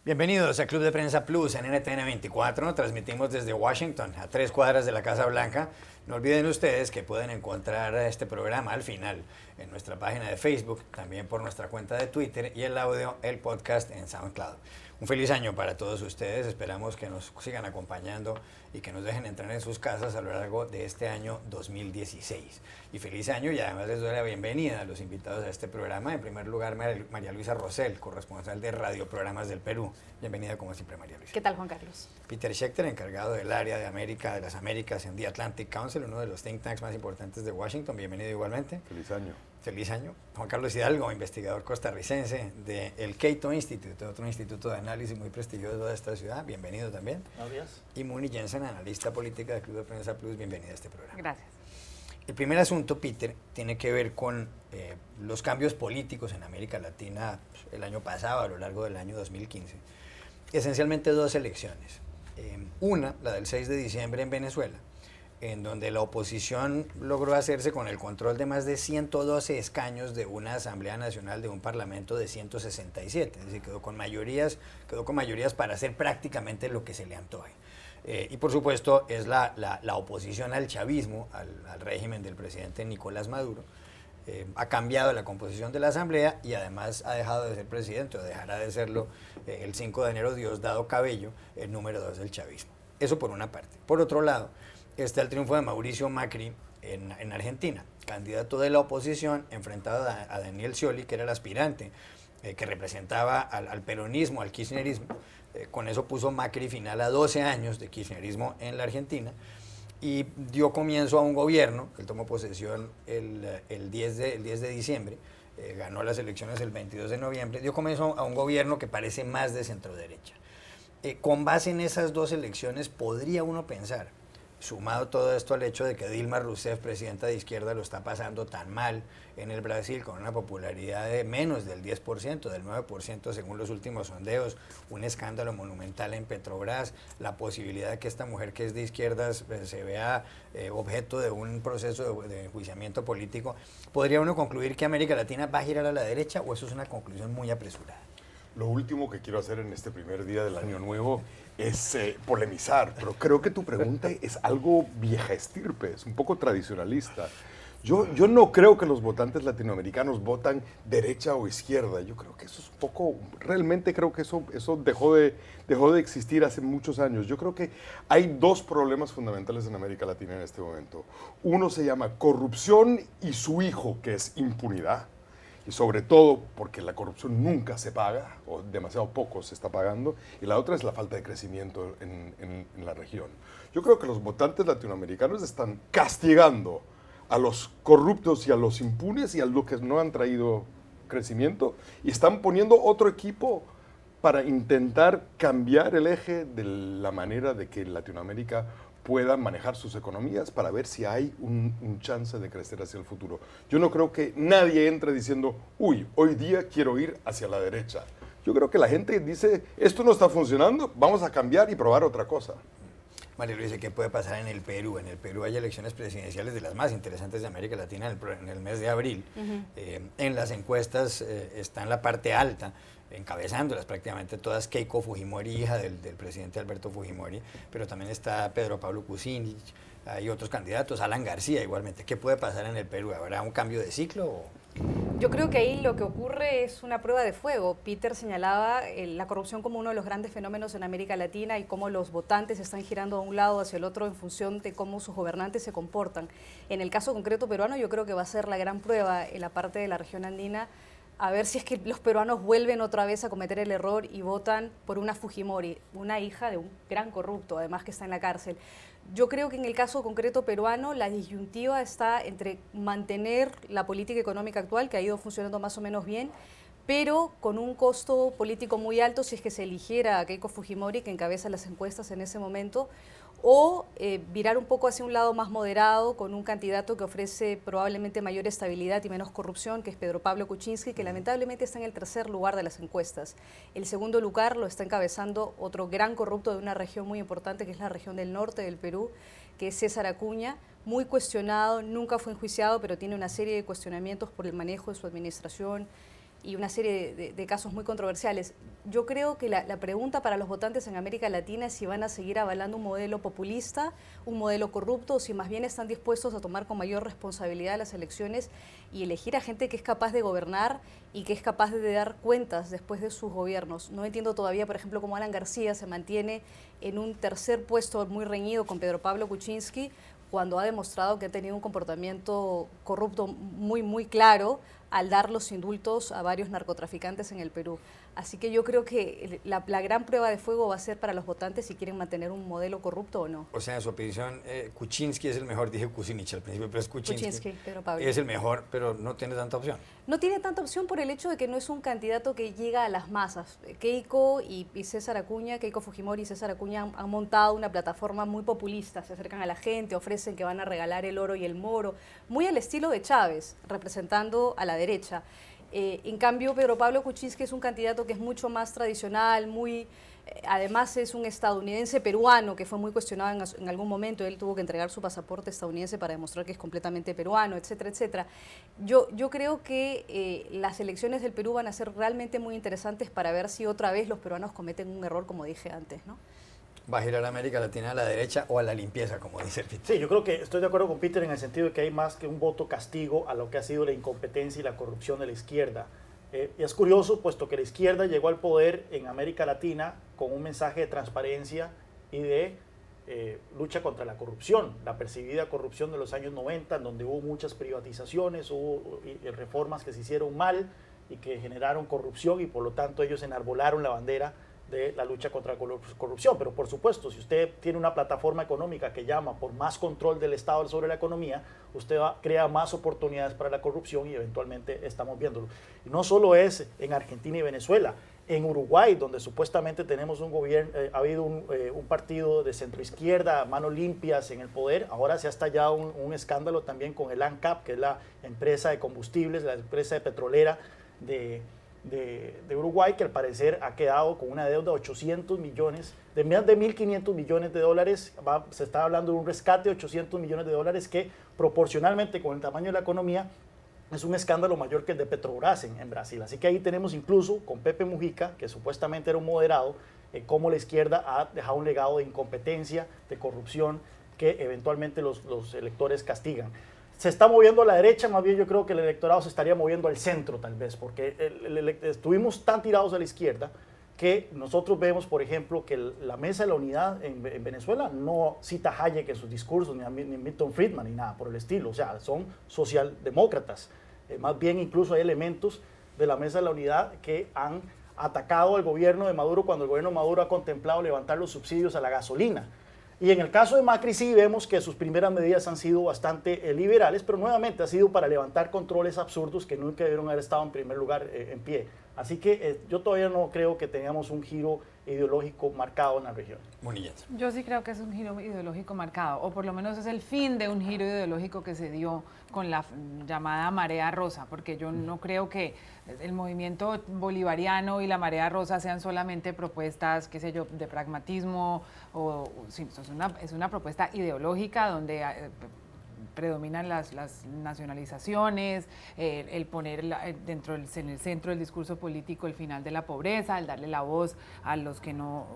Bienvenidos a Club de Prensa Plus en NTN 24. Transmitimos desde Washington, a 3 cuadras de la Casa Blanca. No olviden ustedes que pueden encontrar este programa al final en nuestra página de Facebook, también por nuestra cuenta de Twitter y el audio, el podcast en SoundCloud. Un feliz año para todos ustedes. Esperamos que nos sigan acompañando y que nos dejen entrar en sus casas a lo largo de este año 2016. Y feliz año, y además les doy la bienvenida a los invitados a este programa. En primer lugar, María Luisa Rosell, corresponsal de Radioprogramas del Perú. Bienvenida como siempre, María Luisa. ¿Qué tal, Juan Carlos? Peter Schechter, encargado del área de las Américas en The Atlantic Council, uno de los think tanks más importantes de Washington. Bienvenido igualmente. Feliz año. Feliz año. Juan Carlos Hidalgo, investigador costarricense del Cato Institute, otro instituto de análisis muy prestigioso de esta ciudad. Bienvenido también. Gracias. Y Muni Jensen, analista política del Club de Prensa Plus. Bienvenida a este programa. Gracias. El primer asunto, Peter, tiene que ver con los cambios políticos en América Latina el año pasado, a lo largo del año 2015. Esencialmente dos elecciones. Una, la del 6 de diciembre en Venezuela, en donde la oposición logró hacerse con el control de más de 112 escaños de una Asamblea Nacional de un Parlamento de 167, es decir, quedó con mayorías para hacer prácticamente lo que se le antoje. Y por supuesto es la oposición al chavismo, al régimen del presidente Nicolás Maduro. Ha cambiado la composición de la Asamblea y además ha dejado de ser presidente, o dejará de serlo el 5 de enero Diosdado Cabello, el número 2 del chavismo. Eso por una parte. Por otro lado, está el triunfo de Mauricio Macri en Argentina, candidato de la oposición enfrentado a Daniel Scioli, que era el aspirante que representaba al peronismo, al kirchnerismo. Con eso puso Macri final a 12 años de kirchnerismo en la Argentina y dio comienzo a un gobierno. Él tomó posesión el 10 de diciembre, ganó las elecciones el 22 de noviembre, dio comienzo a un gobierno que parece más de centroderecha. Con base en esas dos elecciones podría uno pensar, sumado todo esto al hecho de que Dilma Rousseff, presidenta de izquierda, lo está pasando tan mal en el Brasil, con una popularidad de menos del 10%, del 9% según los últimos sondeos, un escándalo monumental en Petrobras, la posibilidad de que esta mujer que es de izquierdas se vea objeto de un proceso de enjuiciamiento político. ¿Podría uno concluir que América Latina va a girar a la derecha o eso es una conclusión muy apresurada? Lo último que quiero hacer en este primer día del año nuevo es polemizar, pero creo que tu pregunta es algo vieja estirpe, es un poco tradicionalista. Yo no creo que los votantes latinoamericanos votan derecha o izquierda. Yo creo que eso es un poco, realmente creo que eso dejó de existir hace muchos años. Yo creo que hay dos problemas fundamentales en América Latina en este momento. Uno se llama corrupción y su hijo, que es impunidad. Y sobre todo porque la corrupción nunca se paga, o demasiado poco se está pagando, y la otra es la falta de crecimiento en la región. Yo creo que los votantes latinoamericanos están castigando a los corruptos y a los impunes y a los que no han traído crecimiento, y están poniendo otro equipo para intentar cambiar el eje de la manera de que Latinoamérica puedan manejar sus economías para ver si hay un chance de crecer hacia el futuro. Yo no creo que nadie entre diciendo, uy, hoy día quiero ir hacia la derecha. Yo creo que la gente dice, esto no está funcionando, vamos a cambiar y probar otra cosa. María Luisa, ¿qué puede pasar en el Perú? En el Perú hay elecciones presidenciales de las más interesantes de América Latina en el mes de abril. En las encuestas está en la parte alta, encabezándolas prácticamente todas, Keiko Fujimori, hija del presidente Alberto Fujimori, pero también está Pedro Pablo Kucinich, hay otros candidatos, Alan García igualmente. ¿Qué puede pasar en el Perú? ¿Habrá un cambio de ciclo o...? Yo creo que ahí lo que ocurre es una prueba de fuego. Peter señalaba la corrupción como uno de los grandes fenómenos en América Latina y cómo los votantes están girando de un lado hacia el otro en función de cómo sus gobernantes se comportan. En el caso concreto peruano, yo creo que va a ser la gran prueba en la parte de la región andina, a ver si es que los peruanos vuelven otra vez a cometer el error y votan por una Fujimori, una hija de un gran corrupto, además que está en la cárcel. Yo creo que en el caso concreto peruano la disyuntiva está entre mantener la política económica actual, que ha ido funcionando más o menos bien, pero con un costo político muy alto si es que se eligiera a Keiko Fujimori, que encabeza las encuestas en ese momento, o virar un poco hacia un lado más moderado con un candidato que ofrece probablemente mayor estabilidad y menos corrupción, que es Pedro Pablo Kuczynski, que lamentablemente está en el tercer lugar de las encuestas. El segundo lugar lo está encabezando otro gran corrupto de una región muy importante, que es la región del norte del Perú, que es César Acuña, muy cuestionado, nunca fue enjuiciado, pero tiene una serie de cuestionamientos por el manejo de su administración y una serie de casos muy controversiales. Yo creo que la pregunta para los votantes en América Latina es si van a seguir avalando un modelo populista, un modelo corrupto, o si más bien están dispuestos a tomar con mayor responsabilidad las elecciones y elegir a gente que es capaz de gobernar y que es capaz de dar cuentas después de sus gobiernos. No entiendo todavía, por ejemplo, cómo Alan García se mantiene en un tercer puesto muy reñido con Pedro Pablo Kuczynski, cuando ha demostrado que ha tenido un comportamiento corrupto muy claro al dar los indultos a varios narcotraficantes en el Perú. Así que yo creo que la gran prueba de fuego va a ser para los votantes si quieren mantener un modelo corrupto o no. O sea, en su opinión, Kuczynski es el mejor, dije Kucinich al principio, pero es Kuczynski. Pedro Pablo. Es el mejor, pero no tiene tanta opción. No tiene tanta opción por el hecho de que no es un candidato que llega a las masas. Keiko y César Acuña, Keiko Fujimori y César Acuña han montado una plataforma muy populista, se acercan a la gente, ofrecen que van a regalar el oro y el moro, muy al estilo de Chávez, representando a la derecha. En cambio, Pedro Pablo Kuczynski es un candidato que es mucho más tradicional, además es un estadounidense peruano que fue muy cuestionado en algún momento. Él tuvo que entregar su pasaporte estadounidense para demostrar que es completamente peruano, etcétera, etcétera. Yo creo que las elecciones del Perú van a ser realmente muy interesantes para ver si otra vez los peruanos cometen un error, como dije antes, ¿no? ¿Va a girar América Latina a la derecha o a la limpieza, como dice Peter? Sí, yo creo que estoy de acuerdo con Peter en el sentido de que hay más que un voto castigo a lo que ha sido la incompetencia y la corrupción de la izquierda. Y es curioso, puesto que la izquierda llegó al poder en América Latina con un mensaje de transparencia y de lucha contra la corrupción, la percibida corrupción de los años 90, en donde hubo muchas privatizaciones, hubo reformas que se hicieron mal y que generaron corrupción, y por lo tanto ellos enarbolaron la bandera de la lucha contra la corrupción. Pero por supuesto, si usted tiene una plataforma económica que llama por más control del Estado sobre la economía, usted crea más oportunidades para la corrupción, y eventualmente estamos viéndolo. Y no solo es en Argentina y Venezuela, en Uruguay, donde supuestamente tenemos un gobierno, ha habido un partido de centroizquierda, manos limpias en el poder. Ahora se ha estallado un escándalo también con el ANCAP, que es la empresa de combustibles, la empresa de petrolera de Uruguay, que al parecer ha quedado con una deuda de 800 millones, de más de 1.500 millones de dólares. Se está hablando de un rescate de 800 millones de dólares que, proporcionalmente con el tamaño de la economía, es un escándalo mayor que el de Petrobras en Brasil. Así que ahí tenemos incluso con Pepe Mujica, que supuestamente era un moderado, cómo la izquierda ha dejado un legado de incompetencia, de corrupción, que eventualmente los electores castigan. Se está moviendo a la derecha, más bien yo creo que el electorado se estaría moviendo al centro tal vez, porque estuvimos tan tirados a la izquierda que nosotros vemos, por ejemplo, que la Mesa de la Unidad en Venezuela no cita a Hayek en sus discursos, ni a Milton Friedman, ni nada por el estilo. O sea, son socialdemócratas. Más bien incluso hay elementos de la Mesa de la Unidad que han atacado al gobierno de Maduro cuando el gobierno de Maduro ha contemplado levantar los subsidios a la gasolina. Y en el caso de Macri sí vemos que sus primeras medidas han sido bastante liberales, pero nuevamente ha sido para levantar controles absurdos que nunca debieron haber estado en primer lugar en pie. Así que yo todavía no creo que tengamos un giro ideológico marcado en la región. Monillet. Yo sí creo que es un giro ideológico marcado, o por lo menos es el fin de un giro ideológico que se dio con la llamada marea rosa, porque yo no creo que el movimiento bolivariano y la marea rosa sean solamente propuestas, qué sé yo, de pragmatismo, sí, es una propuesta ideológica donde predominan las nacionalizaciones, el poner en el centro del discurso político el final de la pobreza, el darle la voz a los que no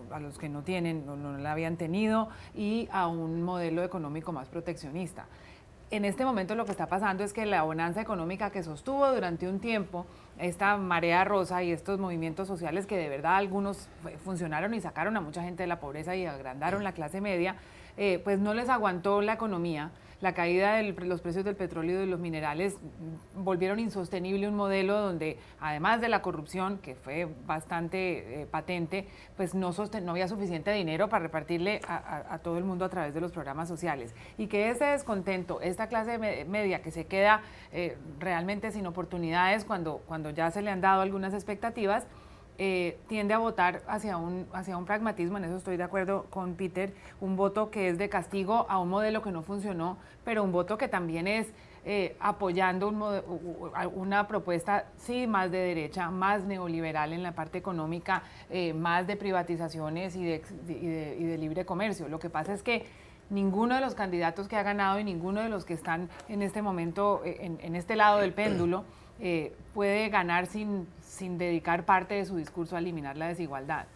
tienen, no la habían tenido, y a un modelo económico más proteccionista. En este momento lo que está pasando es que la bonanza económica que sostuvo durante un tiempo esta marea rosa y estos movimientos sociales, que de verdad algunos funcionaron y sacaron a mucha gente de la pobreza y agrandaron la clase media, pues no les aguantó la economía. La caída de los precios del petróleo y de los minerales volvieron insostenible un modelo donde, además de la corrupción, que fue bastante patente, pues no había suficiente dinero para repartirle a todo el mundo a través de los programas sociales. Y que ese descontento, esta clase media que se queda realmente sin oportunidades cuando ya se le han dado algunas expectativas, tiende a votar hacia un pragmatismo. En eso estoy de acuerdo con Peter, un voto que es de castigo a un modelo que no funcionó, pero un voto que también es apoyando una propuesta sí más de derecha, más neoliberal en la parte económica, más de privatizaciones y de libre comercio. Lo que pasa es que ninguno de los candidatos que ha ganado y ninguno de los que están en este momento en este lado del péndulo puede ganar sin dedicar parte de su discurso a eliminar la desigualdad.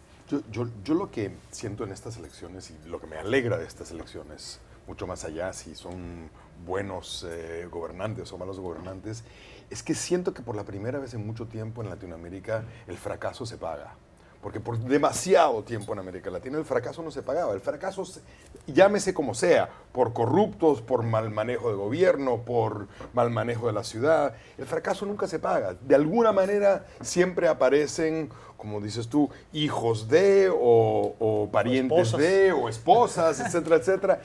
Yo lo que siento en estas elecciones y lo que me alegra de estas elecciones, mucho más allá si son buenos gobernantes o malos gobernantes, es que siento que por la primera vez en mucho tiempo en Latinoamérica el fracaso se paga. Porque por demasiado tiempo en América Latina el fracaso no se pagaba. El fracaso, llámese como sea, por corruptos, por mal manejo de gobierno, por mal manejo de la ciudad, el fracaso nunca se paga. De alguna manera siempre aparecen, como dices tú, hijos de o parientes de o esposas, etcétera, etcétera.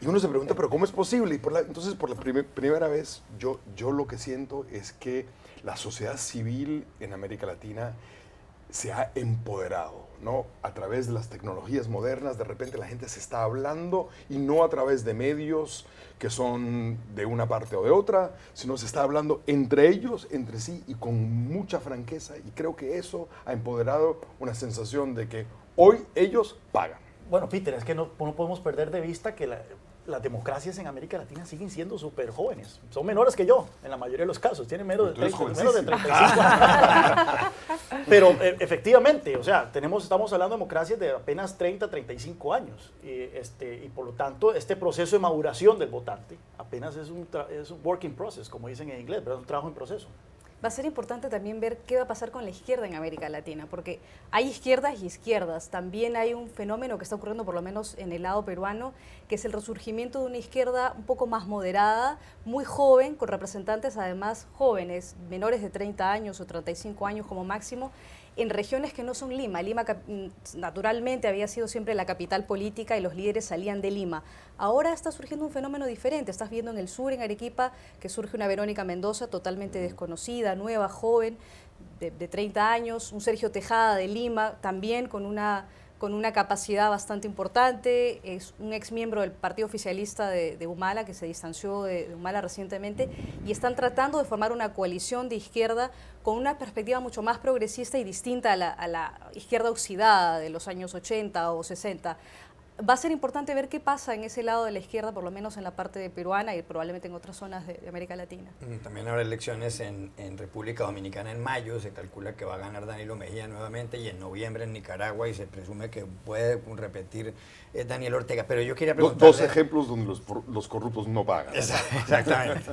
Y uno se pregunta, ¿pero cómo es posible? Y entonces, por la primera vez, yo lo que siento es que la sociedad civil en América Latina se ha empoderado, ¿no? A través de las tecnologías modernas, de repente la gente se está hablando y no a través de medios que son de una parte o de otra, sino se está hablando entre ellos, entre sí y con mucha franqueza. Y creo que eso ha empoderado una sensación de que hoy ellos pagan. Bueno, Peter, es que no podemos perder de vista que las democracias en América Latina siguen siendo súper jóvenes. Son menores que yo, en la mayoría de los casos. Tienen menos de 35 años. Pero efectivamente, o sea, estamos hablando de democracias de apenas 30, 35 años. Y por lo tanto, este proceso de maduración del votante apenas es un working process, como dicen en inglés, pero es un trabajo en proceso. Va a ser importante también ver qué va a pasar con la izquierda en América Latina, porque hay izquierdas y izquierdas. También hay un fenómeno que está ocurriendo, por lo menos en el lado peruano, que es el resurgimiento de una izquierda un poco más moderada, muy joven, con representantes además jóvenes, menores de 30 años o 35 años como máximo, en regiones que no son Lima. Lima naturalmente había sido siempre la capital política y los líderes salían de Lima. Ahora está surgiendo un fenómeno diferente. Estás viendo en el sur, en Arequipa, que surge una Verónica Mendoza totalmente desconocida, nueva, joven, de 30 años, un Sergio Tejada de Lima, también con una capacidad bastante importante, es un ex miembro del partido oficialista de Humala, que se distanció de Humala recientemente, y están tratando de formar una coalición de izquierda con una perspectiva mucho más progresista y distinta a la izquierda oxidada de los años 80 o 60. Va a ser importante ver qué pasa en ese lado de la izquierda, por lo menos en la parte peruana y probablemente en otras zonas de América Latina. También habrá elecciones en República Dominicana en mayo, se calcula que va a ganar Danilo Mejía nuevamente, y en noviembre en Nicaragua, y se presume que puede repetir Daniel Ortega. Pero yo quería preguntarle... Dos ejemplos donde los corruptos no pagan. Exactamente.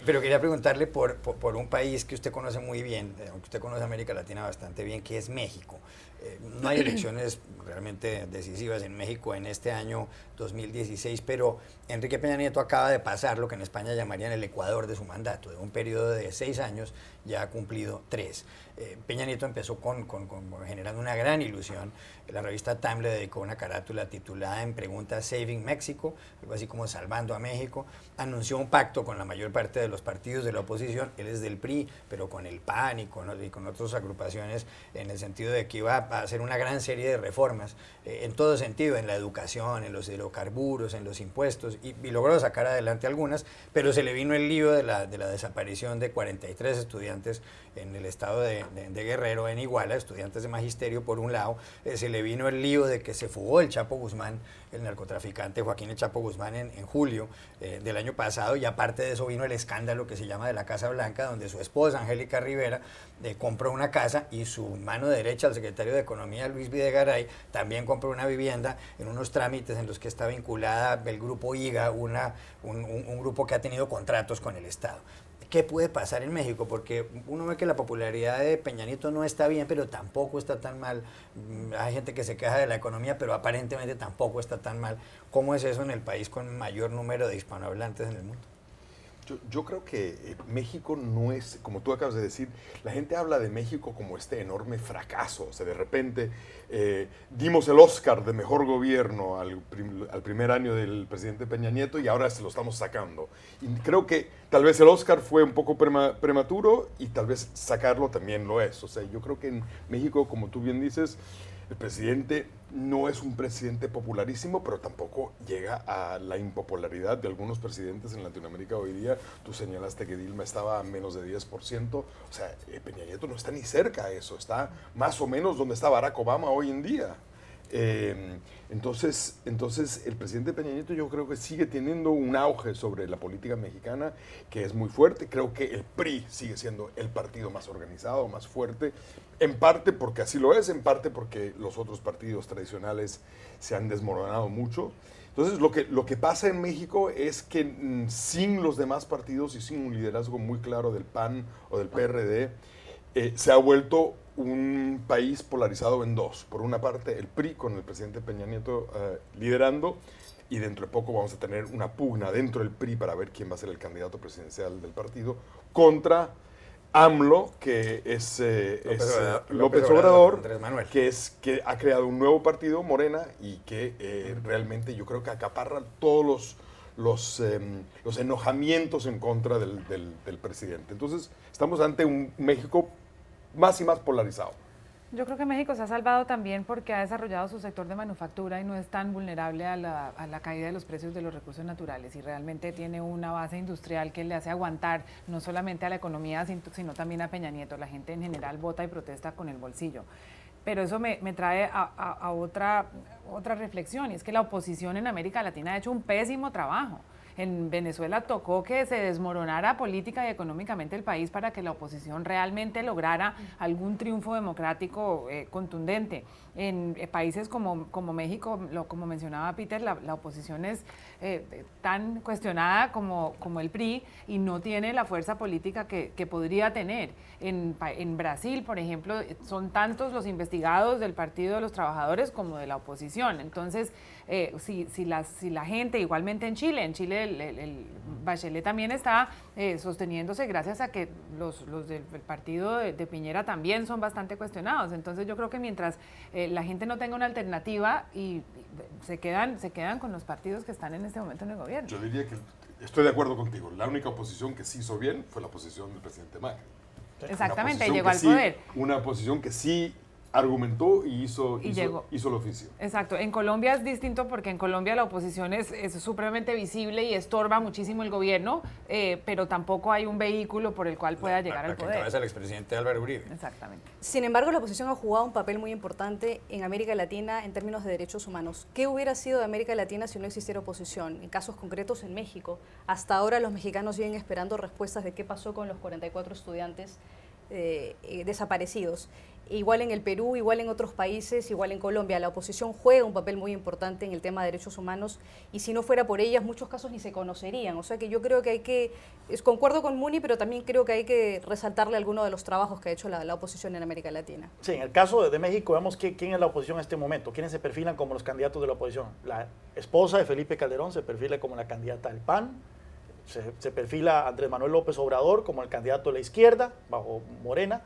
Pero quería preguntarle por un país que usted conoce muy bien, aunque usted conoce América Latina bastante bien, que es México. No hay elecciones realmente decisivas en México en este año 2016, pero Enrique Peña Nieto acaba de pasar lo que en España llamarían el ecuador de su mandato. De un periodo de 6 años ya ha cumplido 3. Peña Nieto empezó generando una gran ilusión. La revista Time le dedicó una carátula titulada en pregunta Saving Mexico, algo así como Salvando a México. Anunció un pacto con la mayor parte de los partidos de la oposición. Él es del PRI, pero con el PAN y con otras agrupaciones, en el sentido de que iba a hacer una gran serie de reformas en todo sentido, en la educación, en los hidrocarburos, en los impuestos, y logró sacar adelante algunas, pero se le vino el lío de la desaparición de 43 estudiantes en el estado de Guerrero, en Iguala, estudiantes de magisterio por un lado. Se le vino el lío de que se fugó el Chapo Guzmán, el narcotraficante Joaquín El Chapo Guzmán, en julio del año pasado, y aparte de eso vino el escándalo que se llama de la Casa Blanca, donde su esposa, Angélica Rivera, compró una casa, y su mano derecha, el secretario de Economía, Luis Videgaray, también compró una vivienda en unos trámites en los que está vinculada el grupo IGA, un grupo que ha tenido contratos con el Estado. ¿Qué puede pasar en México? Porque uno ve que la popularidad de Peña Nieto no está bien, pero tampoco está tan mal. Hay gente que se queja de la economía, pero aparentemente tampoco está tan mal. ¿Cómo es eso en el país con mayor número de hispanohablantes en el mundo? Yo creo que México no es, como tú acabas de decir, la gente habla de México como este enorme fracaso. O sea, de repente dimos el Oscar de mejor gobierno al primer año del presidente Peña Nieto y ahora se lo estamos sacando. Y creo que tal vez el Oscar fue un poco prematuro y tal vez sacarlo también lo es. O sea, yo creo que en México, como tú bien dices, el presidente no es un presidente popularísimo, pero tampoco llega a la impopularidad de algunos presidentes en Latinoamérica hoy día. Tú señalaste que Dilma estaba a menos de 10%. O sea, Peña Nieto no está ni cerca a eso. Está más o menos donde está Barack Obama hoy en día. Entonces, el presidente Peña Nieto yo creo que sigue teniendo un auge sobre la política mexicana que es muy fuerte. Creo que el PRI sigue siendo el partido más organizado, más fuerte, en parte porque así lo es, en parte porque los otros partidos tradicionales se han desmoronado mucho. Entonces, lo que pasa en México es que sin los demás partidos y sin un liderazgo muy claro del PAN o del PRD, se ha vuelto un país polarizado en dos. Por una parte, el PRI con el presidente Peña Nieto liderando, y dentro de poco vamos a tener una pugna dentro del PRI para ver quién va a ser el candidato presidencial del partido, contra AMLO, que es López Obrador, Andrés Manuel, que ha creado un nuevo partido, Morena, y que realmente yo creo que acaparra todos los enojamientos en contra del presidente. Entonces, estamos ante un México más y más polarizado. Yo creo que México se ha salvado también porque ha desarrollado su sector de manufactura y no es tan vulnerable a la caída de los precios de los recursos naturales, y realmente tiene una base industrial que le hace aguantar no solamente a la economía, sino también a Peña Nieto. La gente en general vota y protesta con el bolsillo. Pero eso me trae a otra reflexión, y es que la oposición en América Latina ha hecho un pésimo trabajo. En Venezuela tocó que se desmoronara política y económicamente el país para que la oposición realmente lograra algún triunfo democrático contundente. En países como México, como mencionaba Peter, la oposición es tan cuestionada como el PRI y no tiene la fuerza política que podría tener. En Brasil, por ejemplo, son tantos los investigados del Partido de los Trabajadores como de la oposición. Entonces, si la gente, igualmente en Chile el Bachelet también está sosteniéndose gracias a que los del partido de Piñera también son bastante cuestionados. Entonces yo creo que mientras la gente no tenga una alternativa y se quedan con los partidos que están en este momento en el gobierno. Yo diría que estoy de acuerdo contigo. La única oposición que sí hizo bien fue la oposición del presidente Macri. Exactamente, y llegó al poder. Una oposición que sí argumentó y hizo el oficio. Exacto. En Colombia es distinto porque en Colombia la oposición es supremamente visible y estorba muchísimo el gobierno, pero tampoco hay un vehículo por el cual pueda llegar al poder. Es el expresidente Álvaro Uribe. Exactamente. Sin embargo, la oposición ha jugado un papel muy importante en América Latina en términos de derechos humanos. ¿Qué hubiera sido de América Latina si no existiera oposición? En casos concretos en México, hasta ahora los mexicanos siguen esperando respuestas de qué pasó con los 44 estudiantes desaparecidos. Igual en el Perú, igual en otros países, igual en Colombia, la oposición juega un papel muy importante en el tema de derechos humanos, y si no fuera por ellas, muchos casos ni se conocerían. O sea que yo creo que concuerdo con Muni, pero también creo que hay que resaltarle algunos de los trabajos que ha hecho la oposición en América Latina. Sí, en el caso de México, vemos quién es la oposición en este momento, quiénes se perfilan como los candidatos de la oposición. La esposa de Felipe Calderón se perfila como la candidata del PAN, se perfila Andrés Manuel López Obrador como el candidato de la izquierda, bajo Morena,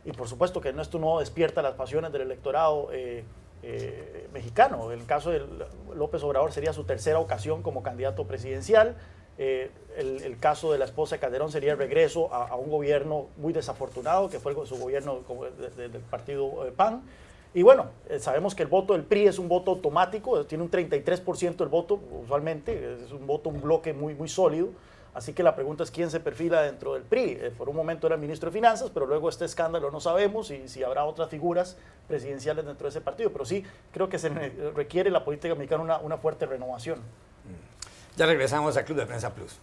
y por supuesto que esto no despierta las pasiones del electorado mexicano. En el caso de López Obrador sería su tercera ocasión como candidato presidencial. El caso de la esposa de Calderón sería el regreso a un gobierno muy desafortunado, que fue su gobierno del partido PAN. Y bueno, sabemos que el voto del PRI es un voto automático, tiene un 33% del voto usualmente, es un bloque muy, muy sólido. Así que la pregunta es quién se perfila dentro del PRI. Por un momento era el ministro de Finanzas, pero luego este escándalo no sabemos si habrá otras figuras presidenciales dentro de ese partido. Pero sí, creo que se requiere la política mexicana una fuerte renovación. Ya regresamos a Club de Prensa Plus.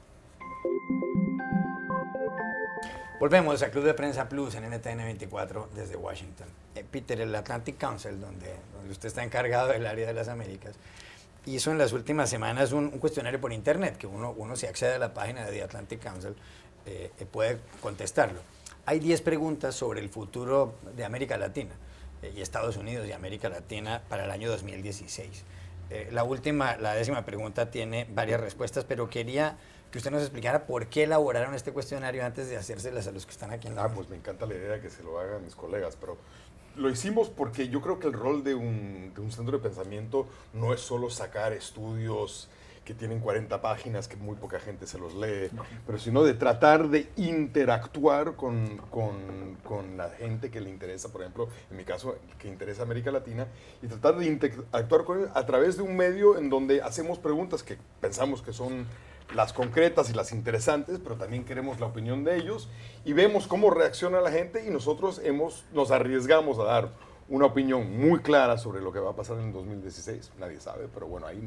Volvemos a Club de Prensa Plus en NTN 24 desde Washington. Peter, el Atlantic Council, donde usted está encargado del área de las Américas, hizo en las últimas semanas un cuestionario por internet, que uno si accede a la página de The Atlantic Council puede contestarlo. Hay 10 preguntas sobre el futuro de América Latina y Estados Unidos y América Latina para el año 2016. La 10ª pregunta tiene varias respuestas, pero quería que usted nos explicara por qué elaboraron este cuestionario antes de hacérselas a los que están aquí en la mesa. Pues me encanta la idea que se lo hagan mis colegas, pero lo hicimos porque yo creo que el rol de un centro de pensamiento no es solo sacar estudios que tienen 40 páginas, que muy poca gente se los lee, pero sino de tratar de interactuar con la gente que le interesa, por ejemplo, en mi caso, que interesa América Latina, y tratar de interactuar con ellos a través de un medio en donde hacemos preguntas que pensamos que son las concretas y las interesantes, pero también queremos la opinión de ellos y vemos cómo reacciona la gente, y nosotros nos arriesgamos a dar una opinión muy clara sobre lo que va a pasar en el 2016. Nadie sabe, pero bueno, ahí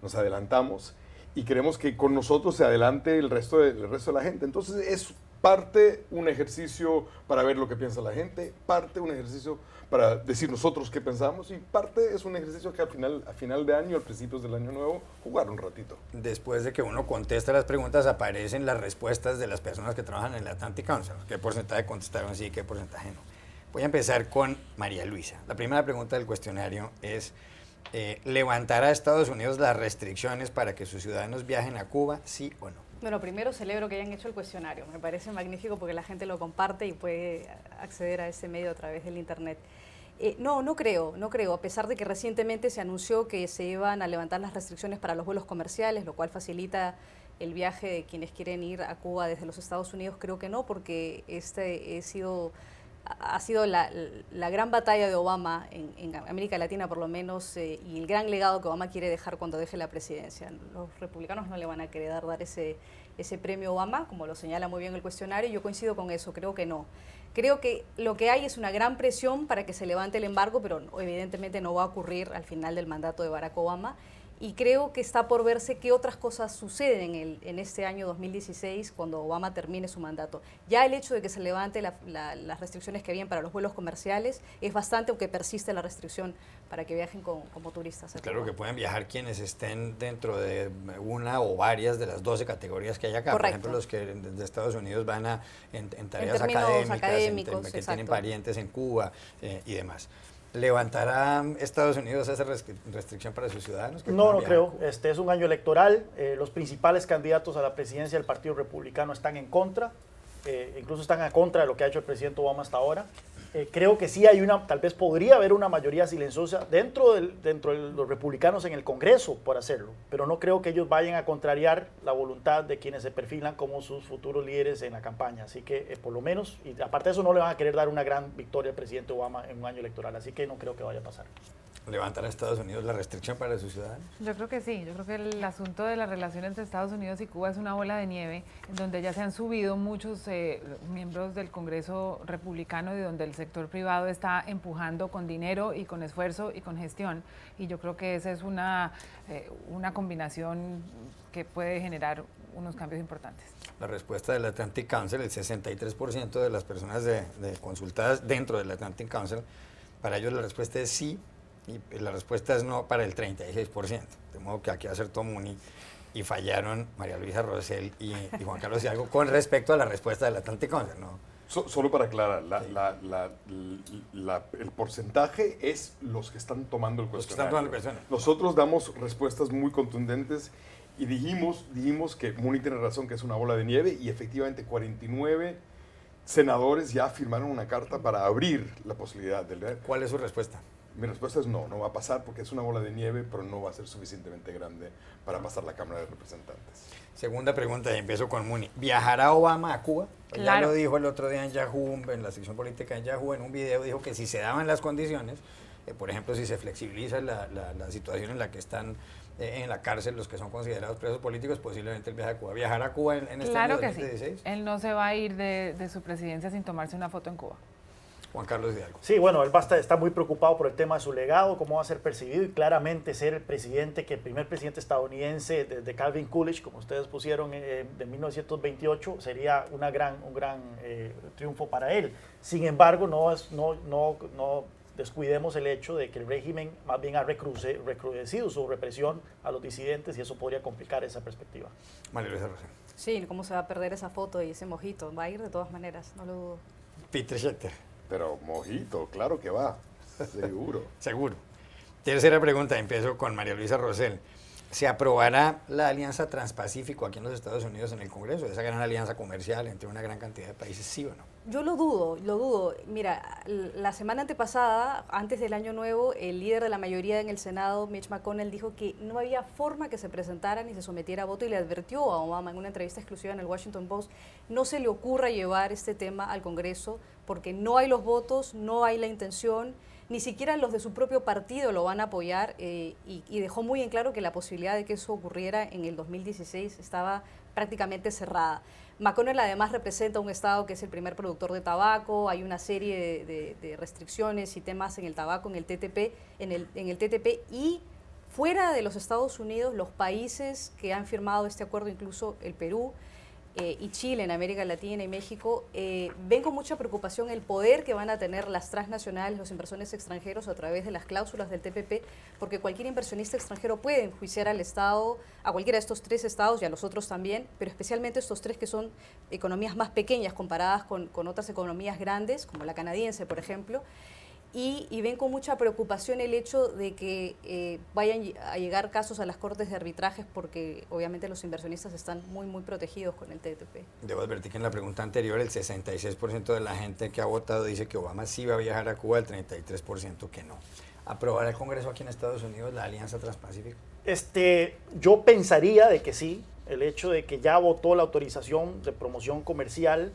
nos adelantamos y queremos que con nosotros se adelante el resto de la gente. Entonces es parte un ejercicio para ver lo que piensa la gente, parte un ejercicio para decir nosotros qué pensamos y parte es un ejercicio que a final de año, a principios del año nuevo, jugar un ratito. Después de que uno contesta las preguntas, aparecen las respuestas de las personas que trabajan en el Atlantic Council. ¿Qué porcentaje contestaron sí, qué porcentaje no? Voy a empezar con María Luisa. La primera pregunta del cuestionario es, ¿levantará Estados Unidos las restricciones para que sus ciudadanos viajen a Cuba, sí o no? Bueno, primero celebro que hayan hecho el cuestionario. Me parece magnífico porque la gente lo comparte y puede acceder a ese medio a través del Internet. No creo. A pesar de que recientemente se anunció que se iban a levantar las restricciones para los vuelos comerciales, lo cual facilita el viaje de quienes quieren ir a Cuba desde los Estados Unidos, creo que no, porque ha sido la gran batalla de Obama en América Latina, por lo menos, y el gran legado que Obama quiere dejar cuando deje la presidencia. Los republicanos no le van a querer dar ese premio Obama, como lo señala muy bien el cuestionario, y yo coincido con eso, creo que no. Creo que lo que hay es una gran presión para que se levante el embargo, pero evidentemente no va a ocurrir al final del mandato de Barack Obama. Y creo que está por verse qué otras cosas suceden en este año 2016 cuando Obama termine su mandato. Ya el hecho de que se levante las restricciones que habían para los vuelos comerciales es bastante, aunque persiste la restricción para que viajen como turistas. Claro que pueden viajar quienes estén dentro de una o varias de las 12 categorías que hay acá. Correcto. Por ejemplo, los que desde Estados Unidos van en tareas académicos, que tienen parientes en Cuba y demás. ¿Levantará Estados Unidos esa restricción para sus ciudadanos? No creo. Este es un año electoral. Los principales candidatos a la presidencia del Partido Republicano están en contra. Incluso están en contra de lo que ha hecho el presidente Obama hasta ahora. Creo que sí tal vez podría haber una mayoría silenciosa dentro de los republicanos en el Congreso por hacerlo, pero no creo que ellos vayan a contrariar la voluntad de quienes se perfilan como sus futuros líderes en la campaña. Así que por lo menos, y aparte de eso, no le van a querer dar una gran victoria al presidente Obama en un año electoral, así que no creo que vaya a pasar. ¿Levantará Estados Unidos la restricción para sus ciudadanos? Yo creo que sí, yo creo que el asunto de la relación entre Estados Unidos y Cuba es una bola de nieve, en donde ya se han subido muchos miembros del Congreso republicano y donde el sector privado está empujando con dinero y con esfuerzo y con gestión, y yo creo que esa es una combinación que puede generar unos cambios importantes. La respuesta del Atlantic Council, el 63% de las personas consultadas dentro del Atlantic Council, para ellos la respuesta es sí, y la respuesta es no para el 36%. De modo que aquí acertó Muni y fallaron María Luisa Rosell y Juan Carlos Hidalgo con respecto a la respuesta del Atlantic Council, ¿no? Solo para aclarar, el porcentaje es los que están tomando el cuestionario. Nosotros damos respuestas muy contundentes y dijimos que Muni tiene razón, que es una bola de nieve, y efectivamente 49 senadores ya firmaron una carta para abrir la posibilidad del... ¿Cuál es su respuesta? Mi respuesta es no va a pasar porque es una bola de nieve, pero no va a ser suficientemente grande para pasar la Cámara de Representantes. Segunda pregunta, y empiezo con Muni. ¿Viajará Obama a Cuba? Claro. Ya lo dijo el otro día en Yahoo, en la sección política en Yahoo, en un video dijo que si se daban las condiciones, por ejemplo, si se flexibiliza la situación en la que están en la cárcel los que son considerados presos políticos, posiblemente el viaje a Cuba. ¿Viajará a Cuba en este año 2016? Claro que sí. Él no se va a ir de su presidencia sin tomarse una foto en Cuba. Juan Carlos Hidalgo. Sí, bueno, él está muy preocupado por el tema de su legado, cómo va a ser percibido, y claramente ser el primer presidente estadounidense desde Calvin Coolidge, como ustedes pusieron, de 1928, sería un gran triunfo para él. Sin embargo, no descuidemos el hecho de que el régimen más bien ha recrudecido su represión a los disidentes, y eso podría complicar esa perspectiva. María Luisa Rosell. Sí, ¿cómo se va a perder esa foto y ese mojito? Va a ir de todas maneras, no lo dudo. Peter Schechter. Pero mojito, claro que va, seguro. Seguro. Tercera pregunta, empiezo con María Luisa Rosell. ¿Se aprobará la alianza Transpacífico aquí en los Estados Unidos en el Congreso? Esa gran alianza comercial entre una gran cantidad de países, ¿sí o no? Yo lo dudo. Mira, la semana antepasada, antes del Año Nuevo, el líder de la mayoría en el Senado, Mitch McConnell, dijo que no había forma que se presentara ni se sometiera a voto, y le advirtió a Obama en una entrevista exclusiva en el Washington Post: no se le ocurra llevar este tema al Congreso porque no hay los votos, no hay la intención, ni siquiera los de su propio partido lo van a apoyar y dejó muy en claro que la posibilidad de que eso ocurriera en el 2016 estaba prácticamente cerrada. McConnell además representa un estado que es el primer productor de tabaco, hay una serie de restricciones y temas en el tabaco, en el TTP, en el TTP, y fuera de los Estados Unidos, los países que han firmado este acuerdo, incluso el Perú, y Chile en América Latina y México, ven con mucha preocupación el poder que van a tener las transnacionales, los inversores extranjeros a través de las cláusulas del TPP, porque cualquier inversionista extranjero puede enjuiciar al Estado, a cualquiera de estos 3 estados y a los otros también, pero especialmente estos 3 que son economías más pequeñas comparadas con otras economías grandes, como la canadiense, por ejemplo. Y ven con mucha preocupación el hecho de que vayan a llegar casos a las cortes de arbitrajes porque obviamente los inversionistas están muy protegidos con el TTP. Debo advertir que en la pregunta anterior el 66% de la gente que ha votado dice que Obama sí va a viajar a Cuba, el 33% que no. ¿Aprobará el Congreso aquí en Estados Unidos la Alianza Transpacífica? Yo pensaría de que sí. El hecho de que ya votó la autorización de promoción comercial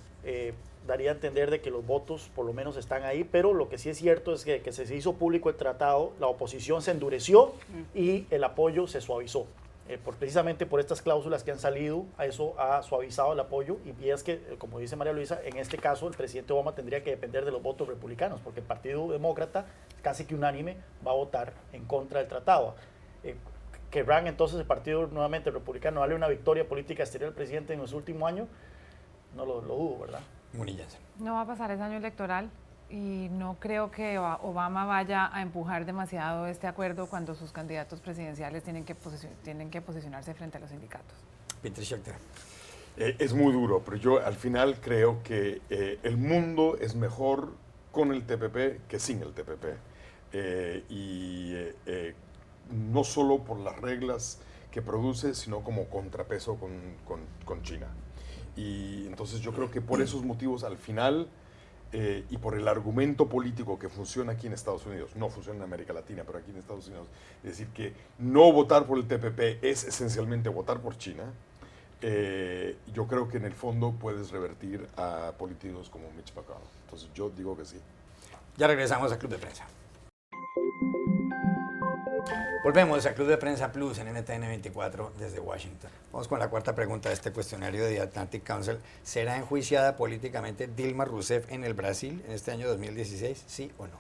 daría a entender de que los votos por lo menos están ahí, pero lo que sí es cierto es que se hizo público el tratado, la oposición se endureció y el apoyo se suavizó. Precisamente por estas cláusulas que han salido, a eso ha suavizado el apoyo, y es que, como dice María Luisa, en este caso el presidente Obama tendría que depender de los votos republicanos, porque el Partido Demócrata, casi que unánime, va a votar en contra del tratado. ¿Querrán entonces el Partido nuevamente republicano darle una victoria política exterior al presidente en los últimos años? No lo dudo, ¿verdad? Munillas. No va a pasar ese año electoral y no creo que Obama vaya a empujar demasiado este acuerdo cuando sus candidatos presidenciales tienen que posicionarse frente a los sindicatos. Peter Schachter. Es muy duro, pero yo al final creo que el mundo es mejor con el TPP que sin el TPP. No solo por las reglas que produce, sino como contrapeso con China. Y entonces yo creo que por esos motivos al final y por el argumento político que funciona aquí en Estados Unidos, no funciona en América Latina, pero aquí en Estados Unidos, es decir, que no votar por el TPP es esencialmente votar por China, yo creo que en el fondo puedes revertir a políticos como Mitch McConnell. Entonces yo digo que sí. Ya regresamos a Club de Prensa. Volvemos a Club de Prensa Plus en NTN 24 desde Washington. Vamos con la cuarta pregunta de este cuestionario de The Atlantic Council. ¿Será enjuiciada políticamente Dilma Rousseff en el Brasil en este año 2016? ¿Sí o no?